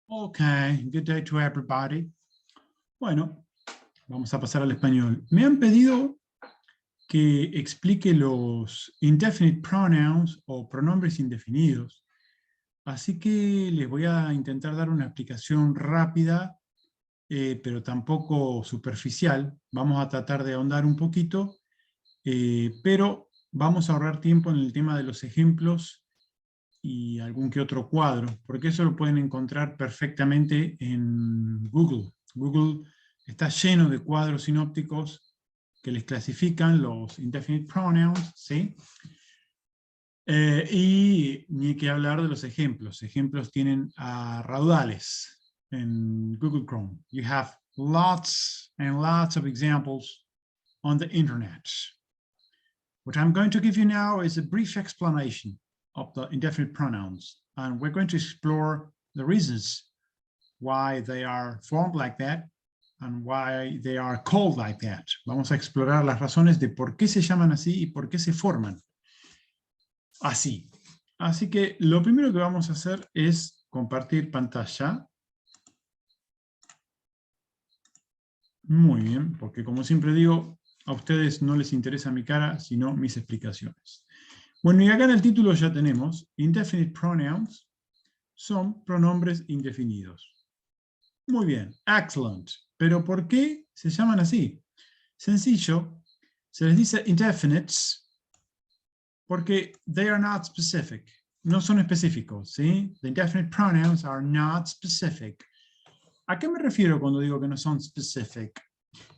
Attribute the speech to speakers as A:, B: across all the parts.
A: Okay, good day to everybody. Bueno, vamos a pasar al español. Me han pedido que explique los indefinite pronouns o pronombres indefinidos. Así que les voy a intentar dar una explicación rápida, pero tampoco superficial. Vamos a tratar de ahondar un poquito, pero vamos a ahorrar tiempo en el tema de los ejemplos y algún que otro cuadro, porque eso lo pueden encontrar perfectamente en Google. Google está lleno de cuadros sinópticos que les clasifican los indefinite pronouns, ¿sí? Y ni hay que hablar de los ejemplos. Ejemplos tienen raudales en Google Chrome. You have lots and lots of examples on the internet. What I'm going to give you now is a brief explanation of the indefinite pronouns, and we're going to explore the reasons why they are formed like that and why they are called like that. Vamos a explorar las razones de por qué se llaman así y por qué se forman así. Así que lo primero que vamos a hacer es compartir pantalla. Muy bien, porque como siempre digo, a ustedes no les interesa mi cara, sino mis explicaciones. Bueno, y acá en el título ya tenemos, indefinite pronouns son pronombres indefinidos. Muy bien, excellent. Pero ¿por qué se llaman así? Sencillo, se les dice indefinites porque they are not specific. No son específicos, ¿sí? The indefinite pronouns are not specific. ¿A qué me refiero cuando digo que no son specific?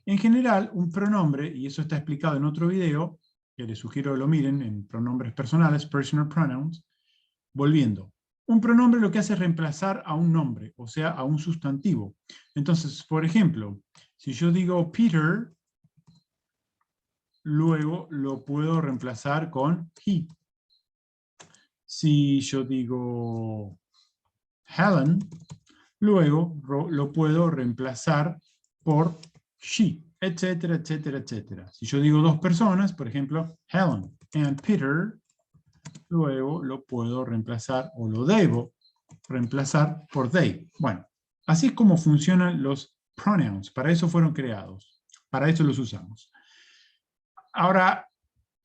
A: En general, un pronombre, y eso está explicado en otro video, que les sugiero que lo miren en pronombres personales, personal pronouns, volviendo. Un pronombre lo que hace es reemplazar a un nombre, o sea, a un sustantivo. Entonces, por ejemplo, si yo digo Peter, luego lo puedo reemplazar con he. Si yo digo Helen, luego lo puedo reemplazar por she, etcétera, etcétera, etcétera. Si yo digo dos personas, por ejemplo, Helen and Peter, luego lo puedo reemplazar, o lo debo reemplazar por they. Bueno, así es como funcionan los pronouns. Para eso fueron creados. Para eso los usamos. Ahora,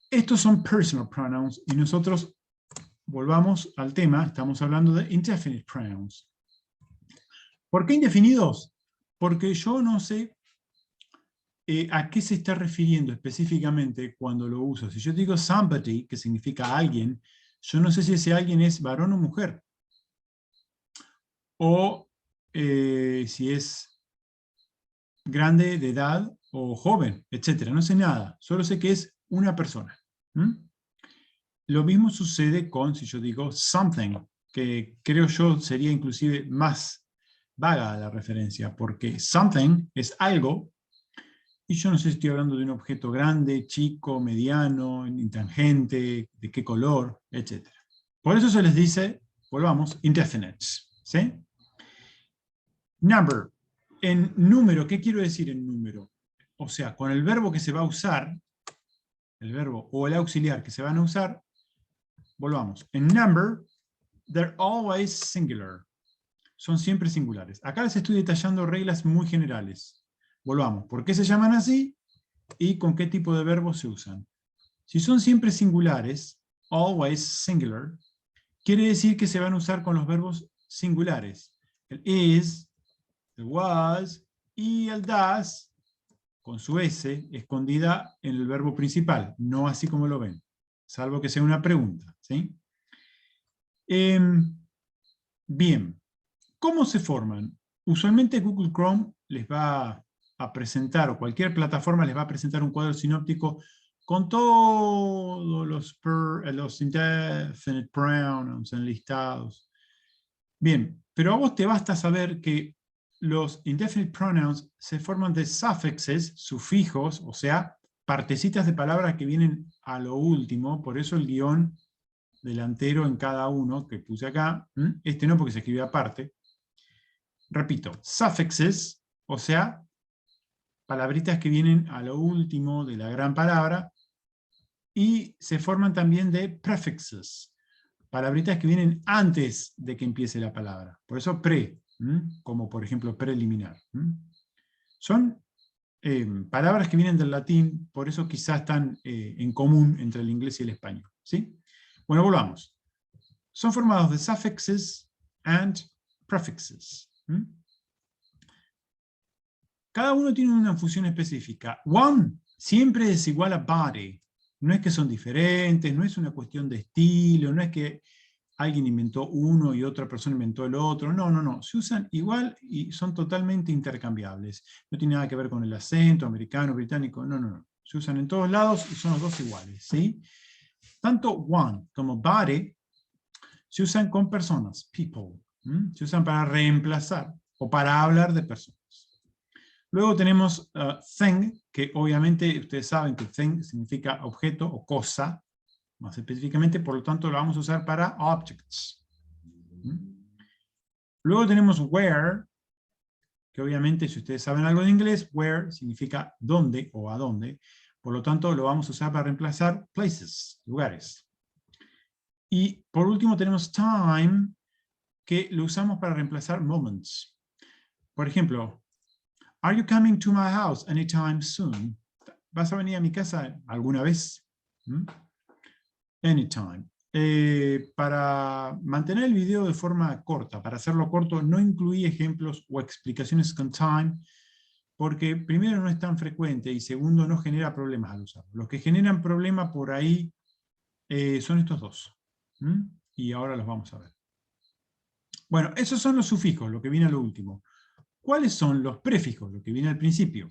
A: estos son personal pronouns y nosotros volvamos al tema. Estamos hablando de indefinite pronouns. ¿Por qué indefinidos? Porque yo no sé a qué se está refiriendo específicamente cuando lo uso. Si yo digo somebody, que significa alguien, yo no sé si ese alguien es varón o mujer. O si es grande de edad o joven, etc. No sé nada, solo sé que es una persona. Lo mismo sucede con, si yo digo something, que creo yo sería inclusive más vaga la referencia, porque something es algo, y yo no sé si estoy hablando de un objeto grande, chico, mediano, intangente, de qué color, etc. Por eso se les dice, volvamos, indefinites, ¿sí? Number. En número, ¿qué quiero decir en número? O sea, con el verbo que se va a usar, el verbo o el auxiliar que se van a usar, volvamos. En number, they're always singular. Son siempre singulares. Acá les estoy detallando reglas muy generales. Volvamos. ¿Por qué se llaman así? Y con qué tipo de verbos se usan. Si son siempre singulares, always singular, quiere decir que se van a usar con los verbos singulares. El is, el was y el does, con su S, escondida en el verbo principal, no así como lo ven, salvo que sea una pregunta, ¿sí? Bien, ¿cómo se forman? Usualmente Google Chrome les va a presentar, o cualquier plataforma les va a presentar un cuadro sinóptico con todos los indefinite pronouns enlistados. Bien, pero a vos te basta saber que los indefinite pronouns se forman de suffixes, sufijos, o sea, partecitas de palabras que vienen a lo último, por eso el guión delantero en cada uno que puse acá, este no porque se escribe aparte. Repito, suffixes, o sea, palabritas que vienen a lo último de la gran palabra, y se forman también de prefixes, palabritas que vienen antes de que empiece la palabra. Por eso pre. como por ejemplo preliminar. Son palabras que vienen del latín, por eso quizás están en común entre el inglés y el español. ¿Sí? Bueno, volvamos. Son formados de suffixes and prefixes. Cada uno tiene una función específica. One siempre es igual a body. No es que son diferentes, no es una cuestión de estilo, no es que alguien inventó uno y otra persona inventó el otro. No, no, no. Se usan igual y son totalmente intercambiables. No tiene nada que ver con el acento americano, británico. No, no, no. Se usan en todos lados y son los dos iguales. ¿Sí? Tanto one como body se usan con personas, people. Se usan para reemplazar o para hablar de personas. Luego tenemos thing, que obviamente ustedes saben que thing significa objeto o cosa, más específicamente, por lo tanto lo vamos a usar para objects. Luego tenemos where, que obviamente si ustedes saben algo de inglés, where significa dónde o a dónde, por lo tanto lo vamos a usar para reemplazar places, lugares. Y por último tenemos time, que lo usamos para reemplazar moments. Por ejemplo, are you coming to my house anytime soon? ¿Vas a venir a mi casa alguna vez? Anytime. Para mantener el video de forma corta, para hacerlo corto, no incluí ejemplos o explicaciones con time, porque primero no es tan frecuente y segundo no genera problemas al usarlo. Los que generan problemas por ahí son estos dos. Y ahora los vamos a ver. Bueno, esos son los sufijos, lo que viene a lo último. ¿Cuáles son los prefijos, lo que viene al principio?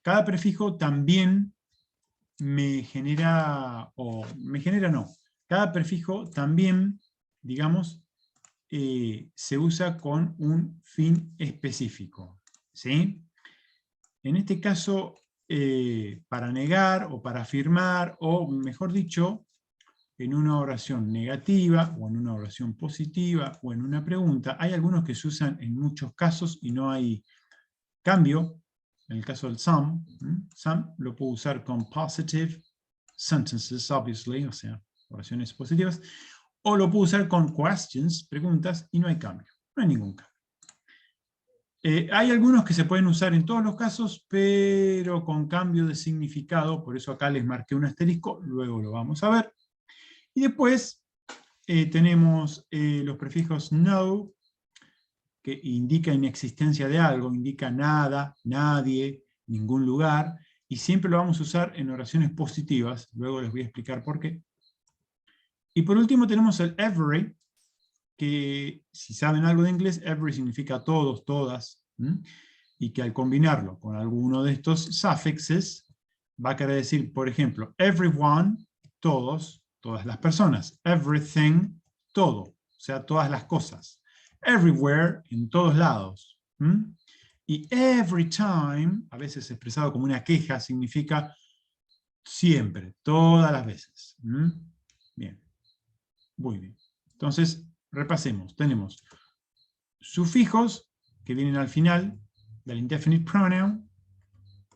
A: Cada prefijo también me genera no. Cada prefijo también, digamos, se usa con un fin específico. ¿Sí? En este caso, para negar o para afirmar, o mejor dicho, en una oración negativa, o en una oración positiva, o en una pregunta, hay algunos que se usan en muchos casos y no hay cambio. En el caso del some lo puedo usar con positive sentences, obviously, o sea, oraciones positivas, o lo puedo usar con questions, preguntas, y no hay cambio, no hay ningún cambio. Hay algunos que se pueden usar en todos los casos, pero con cambio de significado, por eso acá les marqué un asterisco, luego lo vamos a ver. Y después tenemos los prefijos no, que indica inexistencia de algo, indica nada, nadie, ningún lugar, y siempre lo vamos a usar en oraciones positivas, luego les voy a explicar por qué. Y por último tenemos el every, que si saben algo de inglés, every significa todos, todas, y que al combinarlo con alguno de estos suffixes, va a querer decir, por ejemplo, everyone, todos, todas las personas, everything, todo, o sea, todas las cosas, everywhere, en todos lados. Y every time, a veces expresado como una queja, significa siempre, todas las veces. Bien, muy bien. Entonces, repasemos. Tenemos sufijos que vienen al final del indefinite pronoun,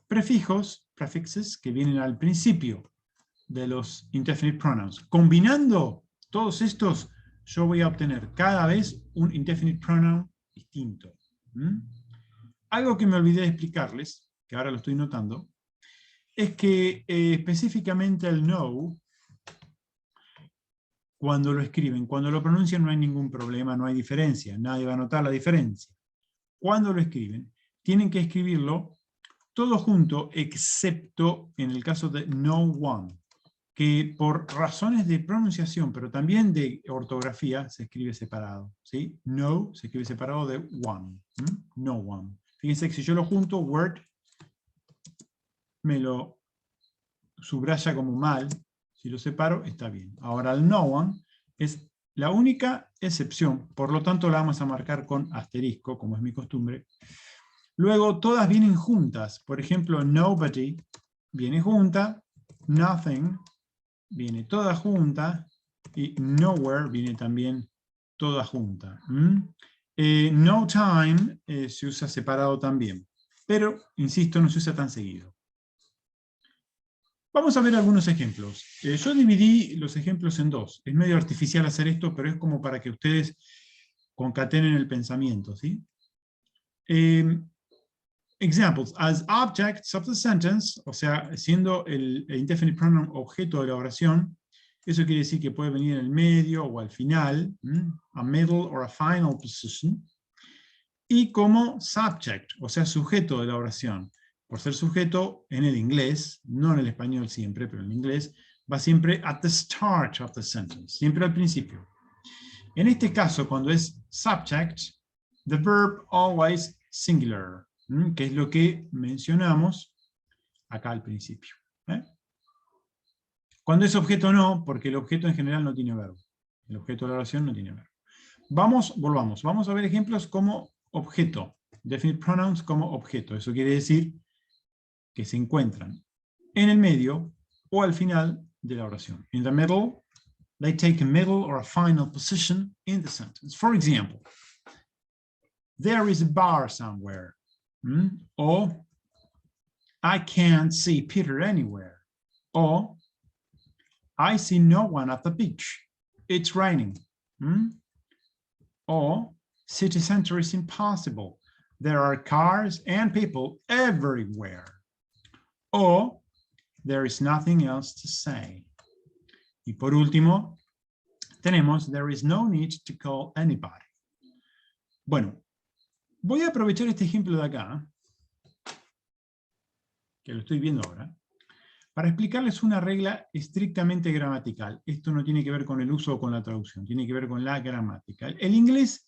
A: prefijos, prefixes, que vienen al principio de los indefinite pronouns. Combinando todos estos, yo voy a obtener cada vez un indefinite pronoun distinto. Algo que me olvidé de explicarles, que ahora lo estoy notando, es que específicamente el no, cuando lo escriben, cuando lo pronuncian no hay ningún problema, no hay diferencia, nadie va a notar la diferencia. Cuando lo escriben, tienen que escribirlo todo junto, excepto en el caso de no one, que por razones de pronunciación, pero también de ortografía, se escribe separado. ¿Sí? No se escribe separado de one. No one. Fíjense que si yo lo junto, word, me lo subraya como mal. Si lo separo, está bien. Ahora el no one es la única excepción, por lo tanto la vamos a marcar con asterisco, como es mi costumbre. Luego todas vienen juntas. Por ejemplo, nobody viene junta, nothing viene toda junta, y nowhere viene también toda junta. No time se usa separado también, pero, insisto, no se usa tan seguido. Vamos a ver algunos ejemplos. Yo dividí los ejemplos en dos. Es medio artificial hacer esto, pero es como para que ustedes concatenen el pensamiento, ¿sí? Examples, as objects of the sentence, o sea, siendo el indefinite pronoun objeto de la oración, eso quiere decir que puede venir en el medio o al final, a middle or a final position, y como subject, o sea, sujeto de la oración. Por ser sujeto en el inglés, no en el español siempre, pero en el inglés, va siempre at the start of the sentence, siempre al principio. En este caso, cuando es subject, the verb always singular, que es lo que mencionamos acá al principio. Cuando es objeto no, porque el objeto en general no tiene verbo. El objeto de la oración no tiene verbo. Volvamos. Vamos a ver ejemplos como objeto. Definite pronouns como objeto. Eso quiere decir que se encuentran en el medio o al final de la oración. In the middle, they take a middle or a final position in the sentence. For example, there is a bar somewhere. Or, I can't see Peter anywhere. Or, I see no one at the beach. It's raining. Or, city center is impossible. There are cars and people everywhere. Or, there is nothing else to say. Y por último, tenemos, there is no need to call anybody. Bueno, voy a aprovechar este ejemplo de acá, que lo estoy viendo ahora, para explicarles una regla estrictamente gramatical. Esto no tiene que ver con el uso o con la traducción, tiene que ver con la gramática. El inglés,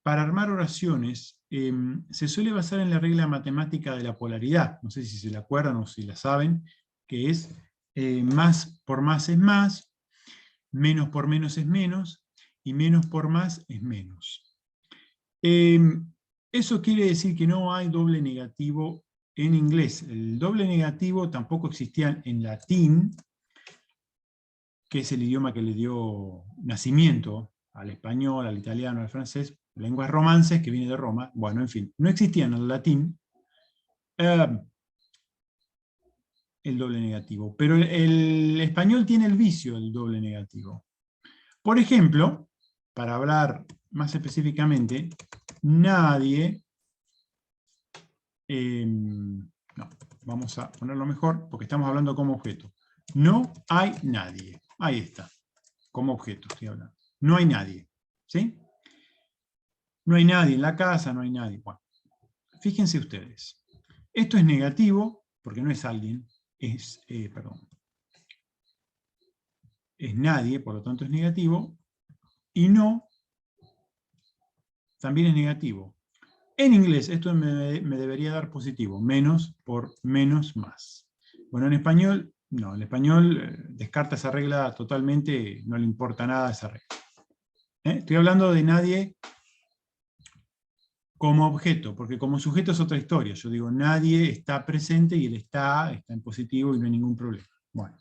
A: para armar oraciones, se suele basar en la regla matemática de la polaridad. No sé si se la acuerdan o si la saben, que es más por más es más, menos por menos es menos, y menos por más es menos. Eso quiere decir que no hay doble negativo en inglés. El doble negativo tampoco existía en latín, que es el idioma que le dio nacimiento al español, al italiano, al francés, lenguas romances que viene de Roma. Bueno, en fin, no existía en el latín el doble negativo, pero el español tiene el vicio del doble negativo. Por ejemplo, para hablar más específicamente, nadie, no, vamos a ponerlo mejor porque estamos hablando como objeto. No hay nadie. Ahí está. Como objeto estoy hablando. No hay nadie. ¿Sí? No hay nadie en la casa, no hay nadie. Bueno, fíjense ustedes. Esto es negativo porque no es alguien. Es nadie, por lo tanto es negativo. Y no también es negativo. En inglés esto me debería dar positivo, menos por menos más. Bueno, en español, no, en español descarta esa regla totalmente, no le importa nada esa regla. Estoy hablando de nadie como objeto, porque como sujeto es otra historia. Yo digo, nadie está presente y él está en positivo y no hay ningún problema. Bueno.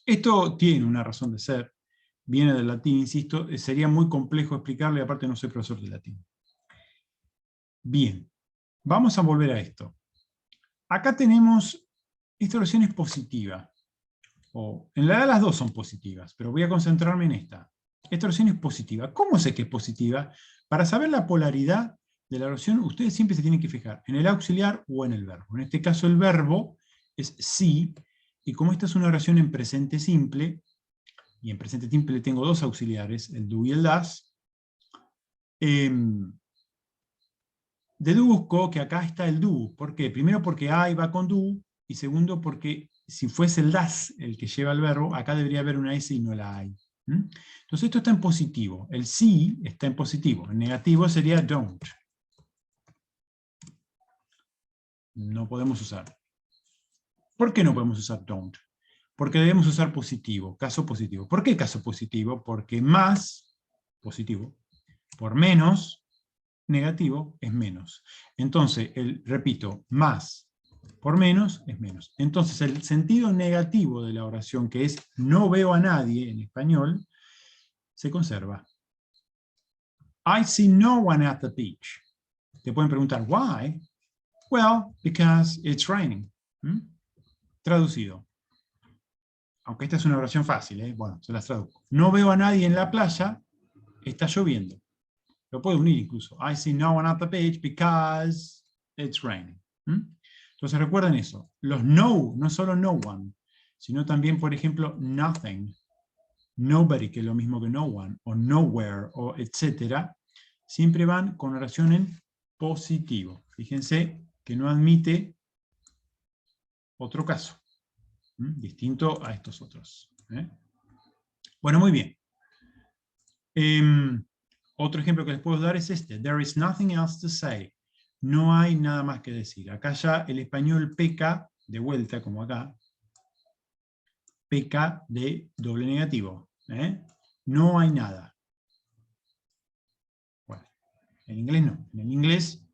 A: Esto tiene una razón de ser, viene del latín, insisto, sería muy complejo explicarlo y aparte no soy profesor de latín. Bien, vamos a volver a esto. Acá tenemos, esta oración es positiva. En realidad las dos son positivas, pero voy a concentrarme en esta. Esta oración es positiva. ¿Cómo sé que es positiva? Para saber la polaridad de la oración, ustedes siempre se tienen que fijar en el auxiliar o en el verbo. En este caso el verbo es sí, y como esta es una oración en presente simple, y en presente simple tengo dos auxiliares, el do y el das, deduzco que acá está el do. ¿Por qué? Primero porque I va con do, y segundo porque si fuese el das el que lleva el verbo, acá debería haber una S y no la hay. Entonces esto está en positivo. El sí está en positivo. En negativo sería don't. No podemos usar. ¿Por qué no podemos usar don't? Porque debemos usar positivo, caso positivo. ¿Por qué caso positivo? Porque más, positivo, por menos, negativo, es menos. Entonces, repito, más por menos es menos. Entonces, el sentido negativo de la oración, que es no veo a nadie en español, se conserva. I see no one at the beach. Te pueden preguntar, why? Well, because it's raining. Traducido. Aunque esta es una oración fácil, bueno, se las traduzco. No veo a nadie en la playa, está lloviendo. Lo puede unir incluso. I see no one at the beach because it's raining. Entonces recuerden eso. Los no solo no one, sino también, por ejemplo, nothing, nobody, que es lo mismo que no one, o nowhere, o etcétera, siempre van con oración en positivo. Fíjense que no admite otro caso, distinto a estos otros. Bueno, muy bien. Otro ejemplo que les puedo dar es este. There is nothing else to say. No hay nada más que decir. Acá ya el español peca, de vuelta como acá, peca de doble negativo. No hay nada. Bueno, en inglés no. En el inglés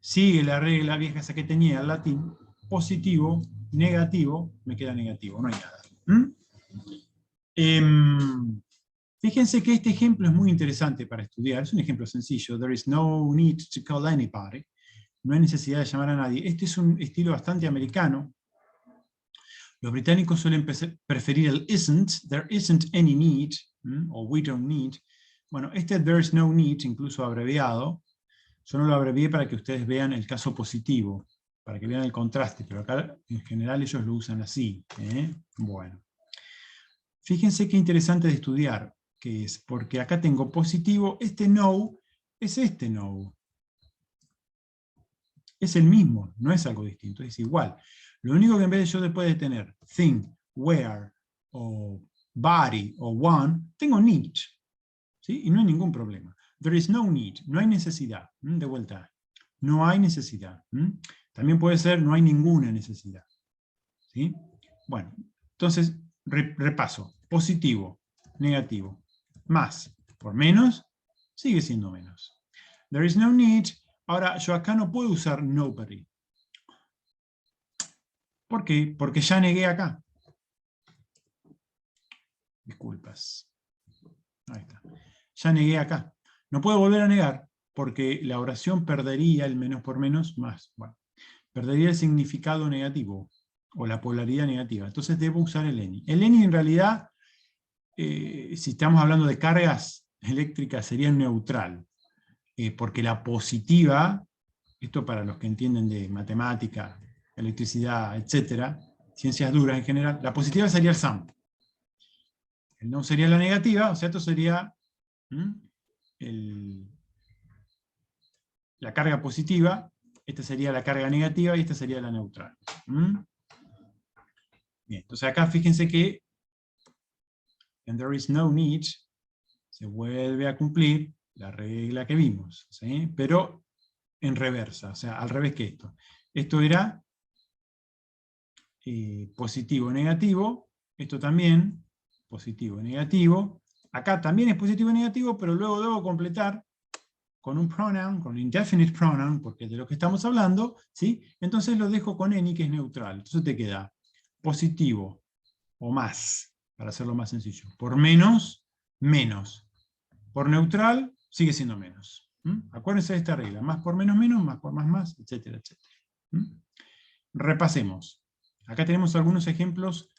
A: sigue la regla vieja esa que tenía el latín. Positivo, negativo, me queda negativo, no hay nada. Fíjense que este ejemplo es muy interesante para estudiar. Es un ejemplo sencillo. There is no need to call anybody. No hay necesidad de llamar a nadie. Este es un estilo bastante americano. Los británicos suelen preferir el isn't. There isn't any need. O we don't need. Bueno, este there's no need, incluso abreviado, yo no lo abrevié para que ustedes vean el caso positivo, para que vean el contraste, pero acá en general ellos lo usan así. Bueno. Fíjense qué interesante de estudiar que es, porque acá tengo positivo, este no es este no. Es el mismo, no es algo distinto, es igual. Lo único que en vez de yo después de tener thing, where, o body, o one, tengo need. ¿Sí? Y no hay ningún problema. There is no need, no hay necesidad. De vuelta, no hay necesidad. También puede ser no hay ninguna necesidad. ¿Sí? Bueno, entonces, repaso. Positivo, negativo, más por menos, sigue siendo menos. There is no need. Ahora, yo acá no puedo usar nobody. ¿Por qué? Porque ya negué acá. Disculpas. Ahí está. Ya negué acá. No puedo volver a negar, porque la oración perdería el menos por menos más. Bueno, perdería el significado negativo, o la polaridad negativa. Entonces debo usar el any. El any en realidad, si estamos hablando de cargas eléctricas, sería neutral. Porque la positiva, esto para los que entienden de matemática, electricidad, etcétera, ciencias duras en general, la positiva sería el some. El no sería la negativa, o sea, esto sería la carga positiva, esta sería la carga negativa y esta sería la neutral. Bien, entonces acá fíjense que and there is no need se vuelve a cumplir la regla que vimos, ¿sí? Pero en reversa, o sea, al revés que esto. Esto era positivo, negativo, esto también, positivo, negativo, acá también es positivo y negativo, pero luego debo completar con un pronoun, con un indefinite pronoun, porque es de lo que estamos hablando, ¿sí? Entonces lo dejo con any, que es neutral. Entonces te queda positivo o más, para hacerlo más sencillo. Por menos, menos. Por neutral, sigue siendo menos. Acuérdense de esta regla. Más por menos, menos, más por más, más, etcétera, etcétera. Repasemos. Acá tenemos algunos ejemplos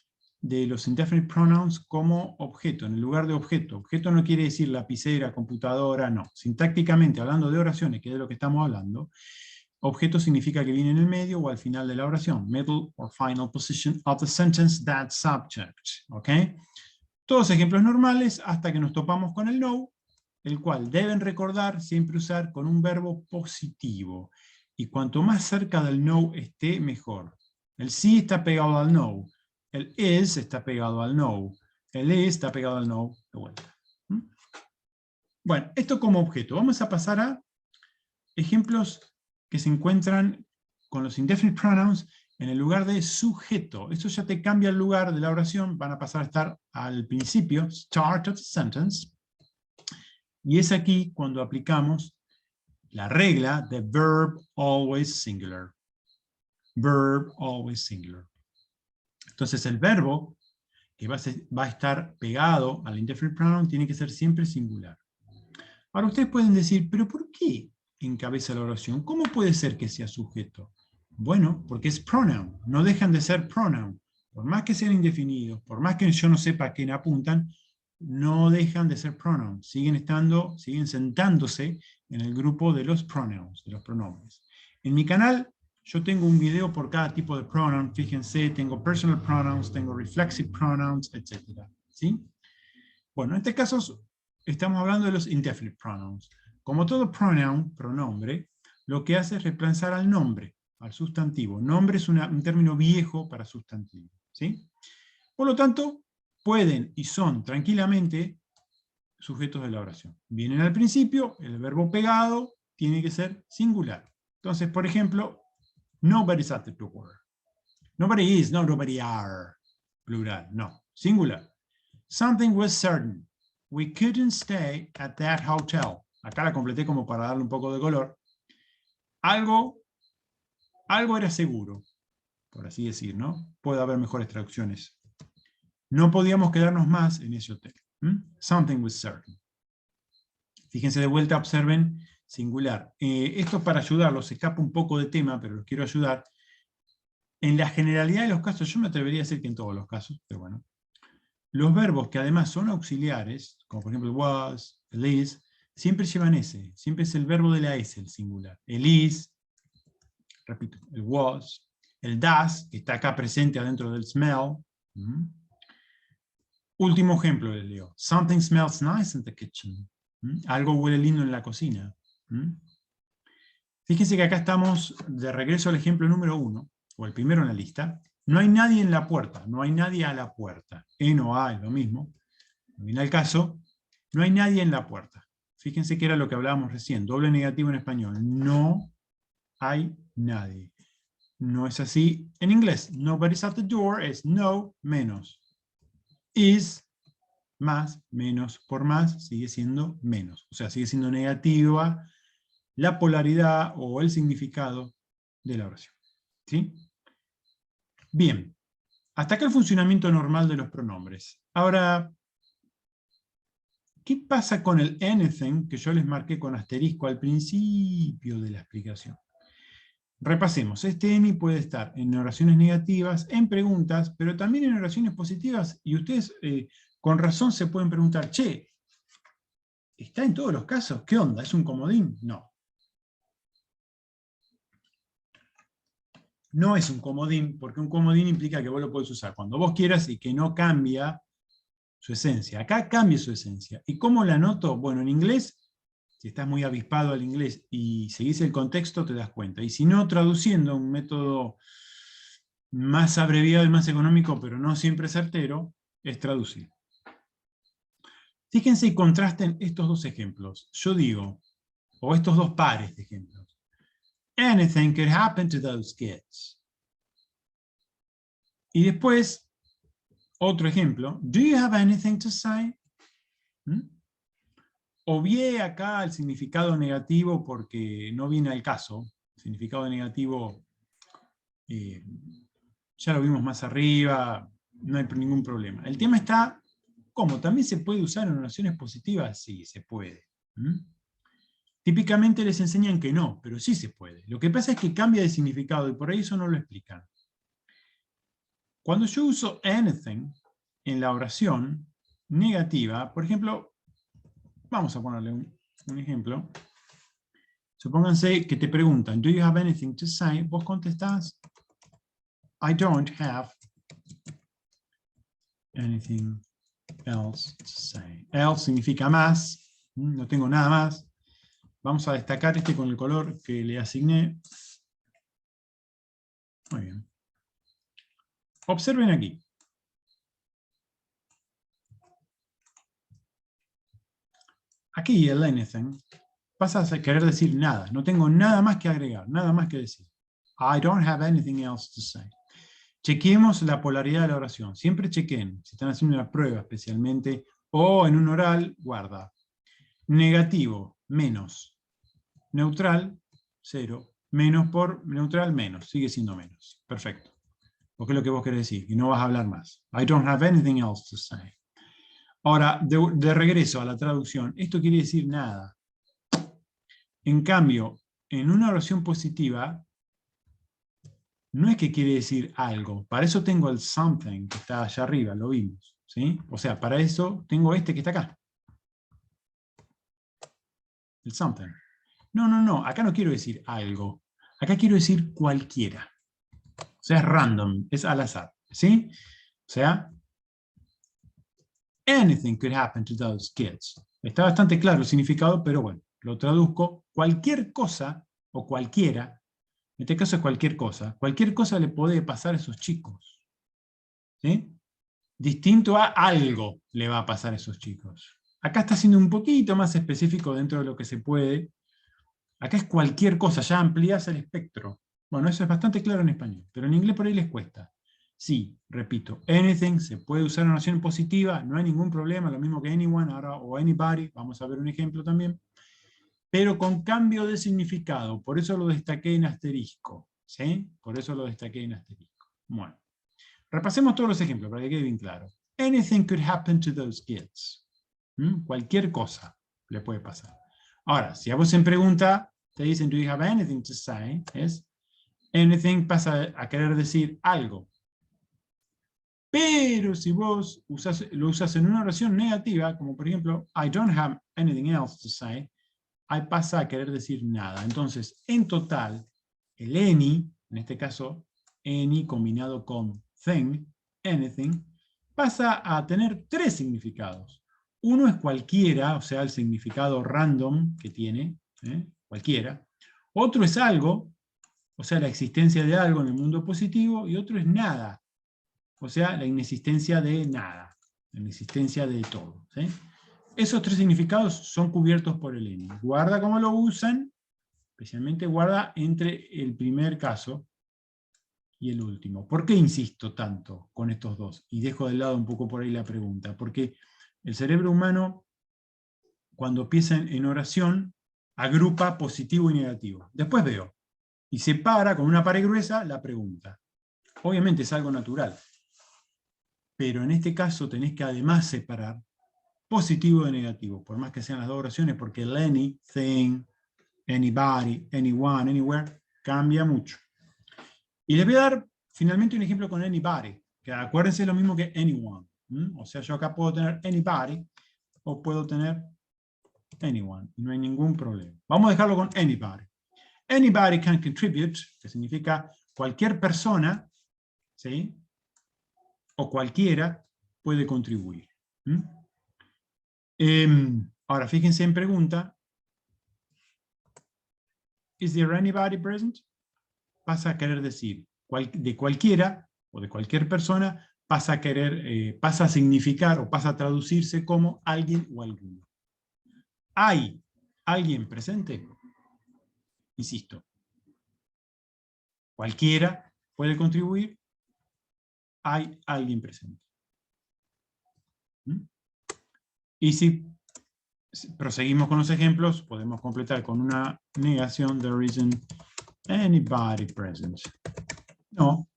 A: de los indefinite pronouns como objeto, en el lugar de objeto. Objeto no quiere decir lapicera, computadora, no. Sintácticamente, hablando de oraciones, que es de lo que estamos hablando, objeto significa que viene en el medio o al final de la oración. Middle or final position of the sentence, that subject. ¿Ok? Todos ejemplos normales hasta que nos topamos con el no, el cual deben recordar siempre usar con un verbo positivo. Y cuanto más cerca del no esté, mejor. El sí está pegado al no. El is está pegado al no. El is está pegado al no de vuelta. Bueno, esto como objeto. Vamos a pasar a ejemplos que se encuentran con los indefinite pronouns en el lugar de sujeto. Esto ya te cambia el lugar de la oración. Van a pasar a estar al principio, start of the sentence. Y es aquí cuando aplicamos la regla de verb always singular. Verb always singular. Entonces el verbo que va a estar pegado al indefinite pronoun tiene que ser siempre singular. Ahora ustedes pueden decir, ¿pero por qué encabeza la oración? ¿Cómo puede ser que sea sujeto? Bueno, porque es pronoun, no dejan de ser pronoun. Por más que sean indefinidos, por más que yo no sepa a quién apuntan, no dejan de ser pronouns, siguen sentándose en el grupo de los pronouns, de los pronombres. En mi canal yo tengo un video por cada tipo de pronoun, fíjense, tengo personal pronouns, tengo reflexive pronouns, etc. ¿Sí? Bueno, en este caso estamos hablando de los indefinite pronouns. Como todo pronoun, pronombre, lo que hace es reemplazar al nombre, al sustantivo. Nombre es un término viejo para sustantivo. ¿Sí? Por lo tanto, pueden y son tranquilamente sujetos de la oración. Vienen al principio, el verbo pegado tiene que ser singular. Entonces, por ejemplo, nobody's at the door. Nobody is, no, nobody are. Plural, no. Singular. Something was certain. We couldn't stay at that hotel. Acá la completé como para darle un poco de color. Algo era seguro, por así decir, ¿no? Puede haber mejores traducciones. No podíamos quedarnos más en ese hotel. Something was certain. Fíjense de vuelta, observen, singular. Esto para ayudarlos, se escapa un poco de tema, pero los quiero ayudar. En la generalidad de los casos, yo me atrevería a decir que en todos los casos, pero bueno, los verbos que además son auxiliares, como por ejemplo el was, el is, siempre llevan S, siempre es el verbo de la S el singular. El is, repito, el was, el does, que está acá presente adentro del smell. Último ejemplo les leo. Something smells nice in the kitchen. Algo huele lindo en la cocina. Fíjense que acá estamos de regreso al ejemplo número 1, o el primero en la lista. No hay nadie en la puerta, no hay nadie a la puerta. En o a es lo mismo. No viene al caso. No hay nadie en la puerta. Fíjense que era lo que hablábamos recién, doble negativo en español. No hay nadie. No es así en inglés. Nobody's at the door es no menos. Is más, menos, por más, sigue siendo menos. O sea, sigue siendo negativa la polaridad o el significado de la oración. ¿Sí? Bien. Hasta acá el funcionamiento normal de los pronombres. Ahora, ¿qué pasa con el anything que yo les marqué con asterisco al principio de la explicación? Repasemos, este any puede estar en oraciones negativas, en preguntas, pero también en oraciones positivas, y ustedes con razón se pueden preguntar, che, ¿está en todos los casos? ¿Qué onda? ¿Es un comodín? No. No es un comodín, porque un comodín implica que vos lo podés usar cuando vos quieras y que no cambia su esencia. Acá cambia su esencia. ¿Y cómo la noto? Bueno, en inglés, si estás muy avispado al inglés y seguís el contexto, te das cuenta. Y si no, traduciendo un método más abreviado y más económico, pero no siempre certero, es traducir. Fíjense y contrasten estos dos ejemplos. Yo digo, o estos dos pares de ejemplos. Anything could happen to those kids. Y después, otro ejemplo. Do you have anything to say? Obvié acá el significado negativo porque no viene al caso. El significado negativo ya lo vimos más arriba, no hay ningún problema. El tema está, ¿cómo? ¿También se puede usar en oraciones positivas? Sí, se puede. Típicamente les enseñan que no, pero sí se puede. Lo que pasa es que cambia de significado y por ahí eso no lo explican. Cuando yo uso anything en la oración negativa, por ejemplo, vamos a ponerle un ejemplo. Supónganse que te preguntan, ¿do you have anything to say? Vos contestás, I don't have anything else to say. Else significa más, no tengo nada más. Vamos a destacar este con el color que le asigné. Muy bien. Observen aquí. Aquí el anything pasa a querer decir nada. No tengo nada más que agregar, nada más que decir. I don't have anything else to say. Chequeemos la polaridad de la oración. Siempre chequen, si están haciendo una prueba especialmente, o en un oral, guarda. Negativo, menos. Neutral, 0. Menos por neutral, menos. Sigue siendo menos. Perfecto. Porque es lo que vos querés decir, y no vas a hablar más. I don't have anything else to say. Ahora, de regreso a la traducción, esto quiere decir nada. En cambio, en una oración positiva, no es que quiere decir algo. Para eso tengo el something, que está allá arriba, lo vimos. ¿sí? O sea, para eso tengo este que está acá. El something. No, acá no quiero decir algo. Acá quiero decir cualquiera. O sea, es random, es al azar, ¿sí? O sea, anything could happen to those kids. Está bastante claro el significado, pero bueno, lo traduzco. Cualquier cosa, o cualquiera, en este caso es cualquier cosa le puede pasar a esos chicos. ¿Sí? Distinto a algo le va a pasar a esos chicos. Acá está siendo un poquito más específico dentro de lo que se puede. Acá es cualquier cosa, ya amplías el espectro. Bueno, eso es bastante claro en español, pero en inglés por ahí les cuesta. Sí, repito, anything se puede usar en oración positiva, no hay ningún problema, lo mismo que anyone ahora, o anybody, vamos a ver un ejemplo también, pero con cambio de significado, por eso lo destaqué en asterisco, ¿sí? Por eso lo destaqué en asterisco. Bueno, repasemos todos los ejemplos para que quede bien claro. Anything could happen to those kids. Cualquier cosa le puede pasar. Ahora, si a vos en pregunta te dicen, do you have anything to say? Es, anything pasa a querer decir algo. Pero si vos lo usas en una oración negativa, como por ejemplo, I don't have anything else to say, ahí pasa a querer decir nada. Entonces, en total, el any, en este caso, any combinado con thing, anything, pasa a tener tres significados. Uno es cualquiera, o sea, el significado random que tiene, cualquiera. Otro es algo, o sea, la existencia de algo en el mundo positivo, y otro es nada, o sea, la inexistencia de nada, la inexistencia de todo. ¿Sí? Esos tres significados son cubiertos por el any. Guarda cómo lo usan, especialmente guarda entre el primer caso y el último. ¿Por qué insisto tanto con estos dos? Y dejo de lado un poco por ahí la pregunta. Porque el cerebro humano, cuando piensa en oración, agrupa positivo y negativo. Después veo. Y separa con una pared gruesa la pregunta. Obviamente es algo natural. Pero en este caso tenés que además separar positivo de negativo, por más que sean las dos oraciones, porque el anything, anybody, anyone, anywhere, cambia mucho. Y les voy a dar finalmente un ejemplo con anybody, que acuérdense lo mismo que anyone. O sea, yo acá puedo tener anybody o puedo tener anyone, y no hay ningún problema. Vamos a dejarlo con anybody. Anybody can contribute, que significa cualquier persona, ¿sí? O cualquiera puede contribuir. Ahora, fíjense en pregunta. Is there anybody present? Pasa a querer decir de cualquiera o de cualquier persona, pasa a querer, pasa a significar o pasa a traducirse como alguien o alguno. ¿Hay alguien presente? Insisto. Cualquiera puede contribuir. Hay alguien presente. Y si proseguimos con los ejemplos, podemos completar con una negación. There isn't anybody present. No,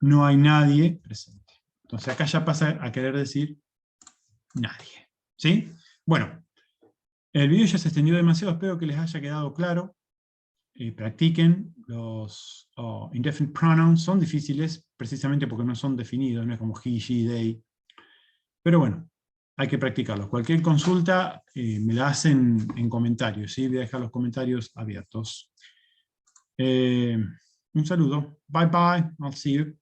A: no hay nadie presente. Entonces acá ya pasa a querer decir nadie. ¿Sí? Bueno, el video ya se extendió demasiado, espero que les haya quedado claro. Practiquen los indefinite pronouns, son difíciles precisamente porque no son definidos, no es como he, she, they. Pero bueno, hay que practicarlos. Cualquier consulta me la hacen en comentarios, ¿sí? Voy a dejar los comentarios abiertos. Un saludo. Bye bye. I'll see you.